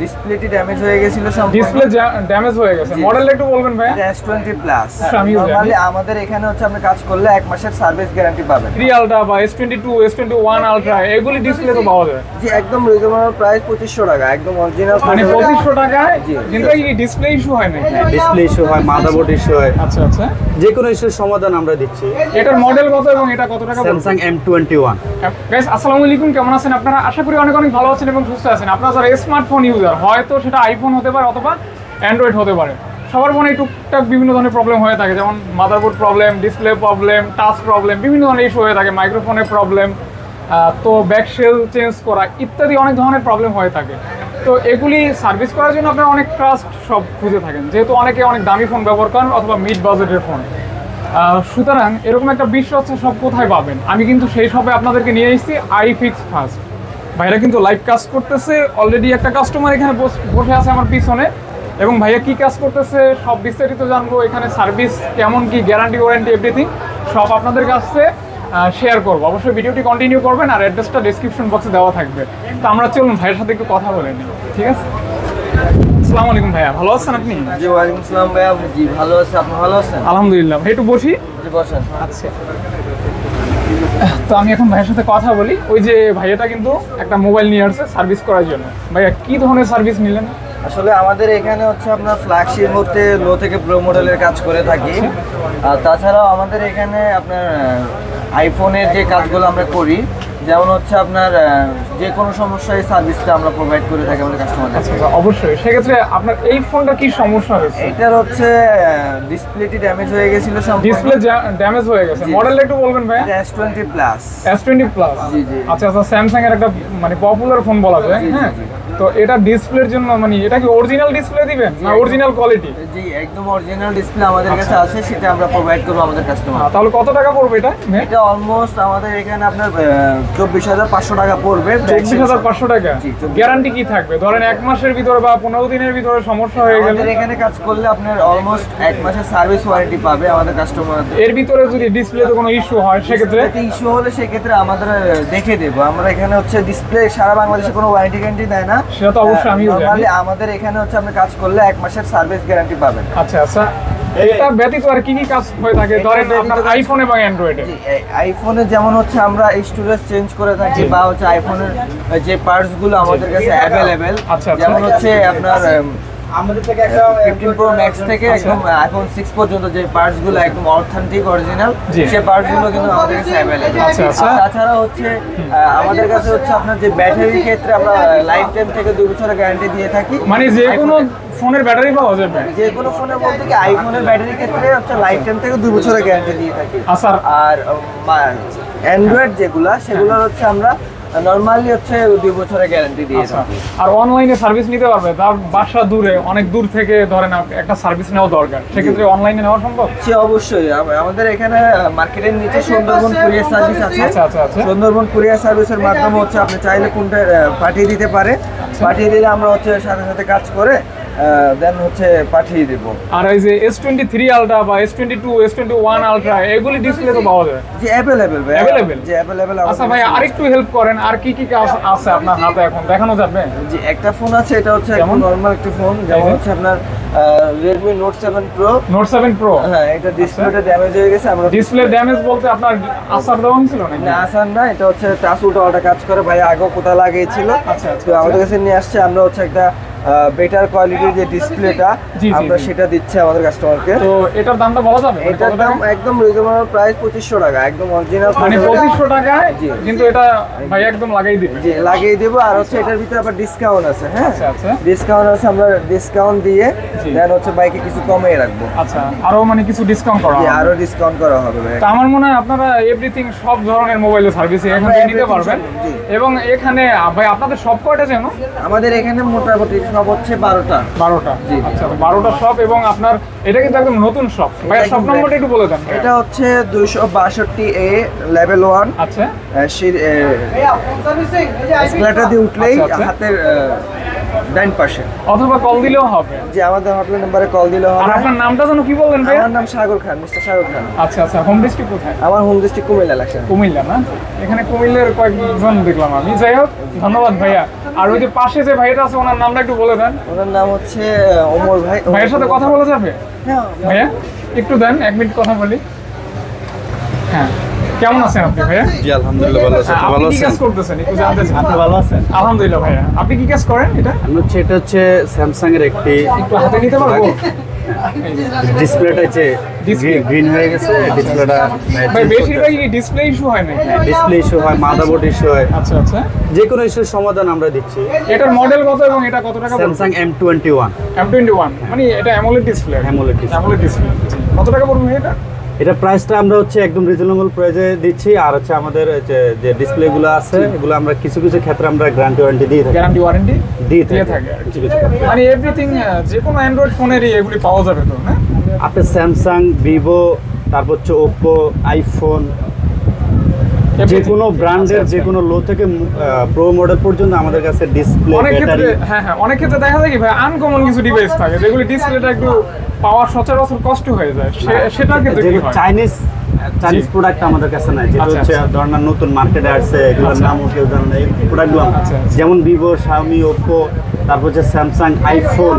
ডিসপ্লেটি damage হয়ে গেছিল সম্পূর্ণ। ডিসপ্লে ড্যামেজ হয়ে গেছে। মডেলটা একটু বলবেন ভাই? S20 plus. আমি নরমালি আমাদের এখানে হচ্ছে আপনি কাজ করলে 1 মাসের সার্ভিস গ্যারান্টি পাবেন। 3 আলট্রা বা S22 S21 আলট্রা এগুলি ডিসপ্লে তো পাওয়া যায়। জি একদম রিজনেবল প্রাইস 2500 টাকা, একদম অরিজিনাল। মানে 2500 টাকায় কিন্তু এই ডিসপ্লে ইস্যু হয় না? ডিসপ্লে ইস্যু হয়, মাদারবোর্ড ইস্যু হয়। আচ্ছা আচ্ছা, যে কোনো ইস্যুর সমাধান আমরা দিচ্ছি। এটার মডেল কত এবং এটা কত টাকা? Samsung M21। গাইস আসসালামু আলাইকুম, কেমন আছেন আপনারা? আশা করি অনেক অনেক ভালো আছেন এবং সুস্থ আছেন। আপনারা যারা স্মার্টফোন ইউজার, হয়তো সেটা আইফোন হতে পারে অথবা অ্যান্ড্রয়েড হতে পারে, সবার ফোনে টুকটাক বিভিন্ন ধরনের প্রবলেম হয়ে থাকে, যেমন motherboard problem, display problem, touch problem, বিভিন্ন ধরনের ইস্যু হয়ে থাকে, মাইক্রোফোনের প্রবলেম, তো ব্যাকশেল চেঞ্জ করা ইত্যাদি অনেক ধরনের প্রবলেম হয়ে থাকে। তো এগুলি সার্ভিস করার জন্য আপনারা অনেক ট্রাস্ট সব খুঁজে থাকেন, যেহেতু অনেকে অনেক দামি ফোন ব্যবহার করেন অথবা মিড বাজেটের ফোন। সুতরাং এরকম একটা বিশ্বস্ত সব কোথায় পাবেন? আমি কিন্তু সেই সবে আপনাদেরকে নিয়ে এসেছি iFix Fast। ভাইরা কিন্তু লাইভ কাজ করতেছে, অলরেডি একটা কাস্টমার এখানে বসে আছে আমার পিছনে, এবং ভাইয়া কি কাজ করতেছে সব বিস্তারিত জানবো। এখানে সার্ভিস কেমন, কি গ্যারান্টি ওয়ারেন্টি এভরিথিং সব আপনাদের কাছে শেয়ার করবো। অবশ্যই ভিডিওটি কন্টিনিউ করবেন, আর অ্যাড্রেসটা ডেসক্রিপশন বক্সে দেওয়া থাকবে। তো আমরা চলুন ভাইয়ের সাথে একটু কথা বলে নিই, ঠিক আছে? আসসালামু আলাইকুম ভাইয়া, ভালো আছেন আপনি? জি ওয়ালাইকুম আসসালাম ভাইয়া। জি ভালো আছি, আপনি ভালো আছেন? আলহামদুলিল্লাহ। ভাই একটু বসি। জি বসেন। আচ্ছা, তো আমি এখন ভাইয়ের সাথে কথা বলি। ওই যে ভাইয়াটা কিন্তু একটা মোবাইল নিয়ে আসছে সার্ভিস করার জন্য। ভাইয়া কি ধরনের সার্ভিস নিলেন? আসলে আমাদের এখানে হচ্ছে আপনার ফ্ল্যাগশিপ হতে লো থেকে প্রো মডেলের কাজ করে থাকি। আর তাছাড়াও আমাদের এখানে আপনার আইফোনের যে কাজগুলো আমরা করি, যেমন হচ্ছে আপনার যে কোনো সমস্যায় সার্ভিসটা আমরা প্রোভাইড করে থাকি আমাদের কাস্টমারদের। অবশ্যই। সেক্ষেত্রে আপনার এই ফোনটা কি সমস্যা হয়েছে? এটার হচ্ছে ডিসপ্লেটি ড্যামেজ হয়ে গেছিল সম্পূর্ণ। ডিসপ্লে ড্যামেজ হয়ে গেছে। মডেলটা একটু বলবেন ভাই? S20 plus. S20 plus. জি জি। আচ্ছা আচ্ছা, স্যামসাং এর একটা মানে পপুলার ফোন বলা যায়। হ্যাঁ, তো এটা ডিসপ্লের জন্য মানে এটা কি অরিজিনাল ডিসপ্লে দিবেন না অরিজিনাল কোয়ালিটি? জি একদম অরিজিনাল ডিসপ্লে আমাদের কাছে আছে, সেটা আমরা প্রোভাইড করব আমাদের কাস্টমার। তাহলে কত টাকা পড়বে এটা? এটা অলমোস্ট আমাদের এখানে আপনার 24,500 টাকা পড়বে। 24,500 টাকা। গ্যারান্টি কি থাকবে? ধরেন 1 মাসের ভিতরে বা 15 দিনের ভিতরে সমস্যা হয়ে গেলে? আমাদের এখানে কাজ করলে আপনার অলমোস্ট 1 মাসের সার্ভিস ওয়ারেন্টি পাবে আমাদের কাস্টমার। এর ভিতরে যদি ডিসপ্লেতে কোনো ইস্যু হয় সেক্ষেত্রে? ইস্যু হলে সেক্ষেত্রে আমাদের দেখে দেবো আমরা। এখানে হচ্ছে ডিসপ্লে সারা বাংলাদেশে কোনো ওয়ারেন্টি গ্যারান্টি দেয় না। সেটা তো অবশ্যই আমিও জানি। নরমালি আমাদের এখানে হচ্ছে আপনি কাজ করলে 1 মাসের সার্ভিস গ্যারান্টি পাবেন। আচ্ছা আচ্ছা, এটা ব্যতীত আর কি কি কাজ হয়ে থাকে ধরেন আপনার আইফোন এবং অ্যান্ড্রয়েডে? আইফোনে যেমন হচ্ছে আমরা স্টোরেজ চেঞ্জ করে থাকি, বা হচ্ছে আইফোনের যে পার্টস গুলো আমাদের কাছে অ্যাভেলেবেল। আচ্ছা, যেমন হচ্ছে আপনার আমাদের থেকে একটা 15 Pro Max থেকে একদম আইফোন 6 পর্যন্ত যে পার্টস গুলো একদম অথেন্টিক অরিজিনাল, সেই পার্টস গুলো কিন্তু আমাদের কাছে অ্যাভেলেবল। আচ্ছা আচ্ছা। তাছাড়া হচ্ছে আমাদের কাছে হচ্ছে আপনার যে ব্যাটারির ক্ষেত্রে আমরা লাইফ টাইম থেকে 2 বছরের গ্যারান্টি দিয়ে থাকি। মানে যে কোনো ফোনের ব্যাটারি পাওয়া যাবে? যে কোনো ফোনের বলতে কি আইফোনের ব্যাটারির ক্ষেত্রে হচ্ছে লাইফ টাইম থেকে 2 বছরের গ্যারান্টি দিয়ে থাকি। আচ্ছা। আর অ্যান্ড্রয়েড যেগুলা সেগুলোর হচ্ছে আমরা নরমালি হচ্ছে 2 বছরের গ্যারান্টি দিয়ে থাকি। আর অনলাইনে সার্ভিস নিতে পারবে? তার বাসা দূরে, অনেক দূর থেকে ধরেন একটা সার্ভিস নেওয়া দরকার, সেক্ষেত্রে অনলাইনে নেওয়া সম্ভব? সে অবশ্যই। আমাদের এখানে মার্কেটের নিচে সুন্দরবন কুরিয়ার সার্ভিস আছে। আচ্ছা আচ্ছা আচ্ছা। সুন্দরবন কুরিয়ার সার্ভিসের মাধ্যমে হচ্ছে আপনি চাইলে কোনটা পাঠিয়ে দিতে পারে। পাঠিয়ে দিলে আমরা হচ্ছে সাথে সাথে কাজ করে দেন হচ্ছে পাঠিয়ে দেব। আর এই যে S23 আলট্রা বা S22 S21 আলট্রা এগুলি ডিসপ্লে তো পাওয়া যায়? জি अवेलेबल ভাই। अवेलेबल? জি अवेलेबल। আচ্ছা ভাই আরেকটু হেল্প করেন, আর কি কি কাজ আছে আপনার হাতে এখন দেখানো যাবে? জি একটা ফোন আছে, এটা হচ্ছে একদম নরমাল একটা ফোন, যেমন হচ্ছে আপনার Redmi Note 7 Pro। Note 7 Pro? হ্যাঁ, এটা ডিসপ্লেটা ড্যামেজ হয়ে গেছে। আমরা ডিসপ্লে ড্যামেজ বলতে আপনার আসার দেওয়া ছিল নাকি? না আসার না, এটা হচ্ছে টাচ উল্টা কাজ করে ভাই। আগে কোথা লাগিয়েছিল। আচ্ছা আচ্ছা। তো আমাদের কাছে নিয়ে আসছে, আমরা হচ্ছে একটা বেটার কোয়ালিটির যে ডিসপ্লেটা আমরা সেটা দিচ্ছি আমাদের কাস্টমারকে। তো এটার দামটা বলা যাবে? এটার দাম একদম রিজনেবল প্রাইস 2500 টাকা, একদম অরিজিনাল। মানে 2500 টাকায় কিন্তু এটা ভাই একদম লাগাই দিবে? জি লাগিয়ে দেব। আর হচ্ছে এটার ভিতরে আবার ডিসকাউন্ট আছে। হ্যাঁ আচ্ছা আচ্ছা, ডিসকাউন্ট আছে, আমরা ডিসকাউন্ট দিয়ে দেন হচ্ছে বাইকে কিছু কমিয়ে রাখবো। আচ্ছা, আরো মানে কিছু ডিসকাউন্ট করা হবে? আরো ডিসকাউন্ট করা হবে ভাই। তো আমার মনে হয় আপনারা এভরিথিং সব ধরনের মোবাইলের সার্ভিস এখান থেকে নিতে পারবেন। এবং এখানে ভাই আপনাদের সব কয়টা যেন? আমাদের এখানে মোটামুটি সব হচ্ছে 12টা। 12টা? আচ্ছা 12টা শপ। এবং আপনার এটা কিন্তু একদম নতুন শপ। ভাই শপ নম্বরটা একটু বলে দেন। এটা হচ্ছে 262A লেভেল 1। আচ্ছা, এসকেলেটর দিয়ে উঠলেই হাতের ডাইন পাশে। অথবা কল দিলেও হবে। যে আমাদের হটলাইন নাম্বারে কল দিলে হবে। আর আপনার নামটা যেন কি বললেন ভাই? আমার নাম সাগর খান, মিস্টার সাগর খান। আচ্ছা আচ্ছা, হোম ডিস্ট্রিক্ট কোথায়? আমার হোম ডিস্ট্রিক্ট কুমিল্লা লাগছে। কুমিল্লা না? এখানে কুমিল্লার কয়েকজন দেখলাম আমি। যাই হোক, ধন্যবাদ ভাইয়া। আর ওই যে পাশে যে ভাইটা আছে ওনার নামটা একটু বলে দেন। ওনার নাম হচ্ছে ওমর ভাই। ভাইয়ের সাথে কথা বলা যাবে? হ্যাঁ। ভাইয়া একটু দেন, 1 মিনিট কথা বলি। হ্যাঁ, কেমন আছেন আপনি ভাইয়া? জি আলহামদুলিল্লাহ ভালো আছি। আপনি কি কাজ করতেছেন একটু জানতে চাই। আপনি ভালো আছেন? আলহামদুলিল্লাহ ভাইয়া। আপনি কি কাজ করেন? এটা এটা হচ্ছে স্যামসাং এর একটি একটু হাতে নিতে পারবো? ডিসপ্লেটা হচ্ছে Display। গ্রিন হয়ে গেছে, ডিসপ্লেটা ভাই বেশিরভাগই ডিসপ্লে ইস্যু হয় নাকি? ডিসপ্লে ইস্যু হয়, মাদারবোর্ড ইস্যু হয়, আচ্ছা আচ্ছা। যে কোনো ইস্যুর সমাধান আমরা দিচ্ছি। এটার মডেল কত এবং এটা কত টাকা পড়বে? স্যামসাং M21 M21 মানে এটা AMOLED display. AMOLED display। AMOLED display. কত টাকা পড়বে এটা? এটা প্রাইসটা আমরা হচ্ছে একদম রিজনেবল প্রাইসে দিচ্ছি। আর হচ্ছে আমাদের যে ডিসপ্লেগুলো আছে এগুলো আমরা কিছু কিছু ক্ষেত্রে আমরা গ্যারান্টি ওয়ারেন্টি দিয়ে থাকি। গ্যারান্টি ওয়ারেন্টি দিয়ে দিয়ে থাকি থাকে আর কি। কিছু কিছু ক্ষেত্রে। মানে এভরিথিং যে কোনো অ্যান্ড্রয়েড ফোনেরই এগুলি পাওয়া যাবে তো না? আপনি স্যামসাং, ভিভো, তারপর হচ্ছে ওপ্পো, আইফোন, যে কোনো ব্র্যান্ডের যে কোনো লো থেকে প্রো মডেল পর্যন্ত আমাদের কাছে ডিসপ্লে, অনেক ক্ষেত্রে ব্যাটারি। হ্যাঁ হ্যাঁ, অনেক ক্ষেত্রে দেখা যায় কি ভাই আনকমন কিছু ডিভাইস থাকে যেগুলি ডিসপ্লেটা একটু পাওয়ার সচরাচর কষ্ট হয়ে যায়। সেটা ক্ষেত্রে কি হয়? চাইনিজ প্রোডাক্ট আমাদের কাছে নাই, যেটা আচ্ছা, হচ্ছে আচ্ছা। ধরেন নতুন মার্কেটে আসছে, এগুলোর আচ্ছা। নামও কেউ জানে না। এই প্রোডাক্টগুলো আচ্ছা, আচ্ছা। যেমন ভিভো, শাওমি, ওপ্পো, তারপর হচ্ছে স্যামসাং, আইফোন,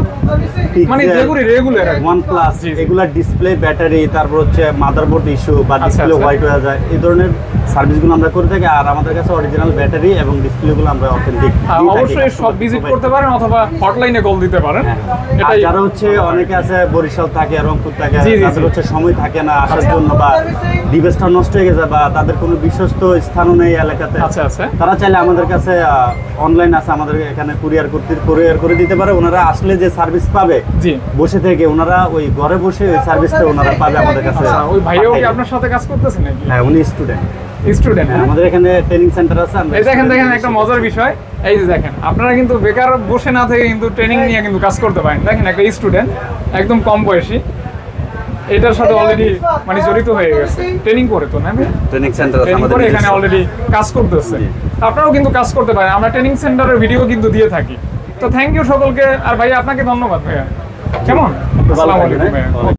মানে যেগুলি রেগুলার OnePlus, জি, জি। এগুলা ডিসপ্লে, ব্যাটারি, তারপর হচ্ছে মাদারবোর্ড ইস্যু বা আচ্ছা, ডিসপ্লে আচ্ছা। হোয়াইট হয়ে যায়, এই ধরনের সার্ভিসগুলো আমরা করে থাকি। আর আমাদের কাছে অরিজিনাল ব্যাটারি এবং ডিসপ্লেগুলো আমরা অথেন্টিক অবশ্যই সব ভিজিট করতে পারেন অথবা হটলাইনে কল দিতে পারেন। আর এটাই যারা হচ্ছে অনেকে আছে বরিশাল থাকে, রংপুর থাকে, জি, জি, তাদের জি। হচ্ছে সময় থাকে না আসার জন্য, বা ডিভাইসটা নষ্ট হয়ে গেছে, বা তাদের কোনো বিশ্বস্ত স্থানও নেই এলাকাতে, আচ্ছা আচ্ছা। তারা চাইলে আমাদের কাছে অনলাইন আছে, আমাদের এখানে কুরিয়ার করে দিতে পারে। ওনারা আসলে যে সার্ভিস পাবে জি। বসে থেকে, ওনারা ওই ঘরে বসে ওই সার্ভিসটা ওনারা পাবে আমাদের কাছে। আচ্ছা, ওই ভাইও কি পাঠাইবে। আপনার সাথে কাজ করতেছেন নাকি? হ্যাঁ, উনি স্টুডেন্ট। স্টুডেন্ট। আমাদের এখানে ট্রেনিং সেন্টার আছে। আমরা এই দেখেন দেখেন একটা মজার বিষয়, এই যে দেখেন আপনারা কিন্তু বেকার বসে না থেকে কিন্তু ট্রেনিং নিয়ে কিন্তু কাজ করতে পারেন। দেখেন একটা স্টুডেন্ট একদম কম বয়সী এটার সাথে অলরেডি মানে জড়িত হয়ে গেছে, ট্রেনিং করে তো না? ট্রেনিং সেন্টার আছে ট্রেনিং আমাদের করে এখানে নিজস্ব। অলরেডি কাজ করতেছে। জি। আপনারাও কিন্তু কাজ করতে পারেন, আমরা ট্রেনিং সেন্টারের ভিডিও কিন্তু দিয়ে থাকি। তো থ্যাংক ইউ সকলকে। আর ভাইয়া আপনাকে ধন্যবাদ ভাইয়া। কেমন? আসসালামু আলাইকুম ভাইয়া।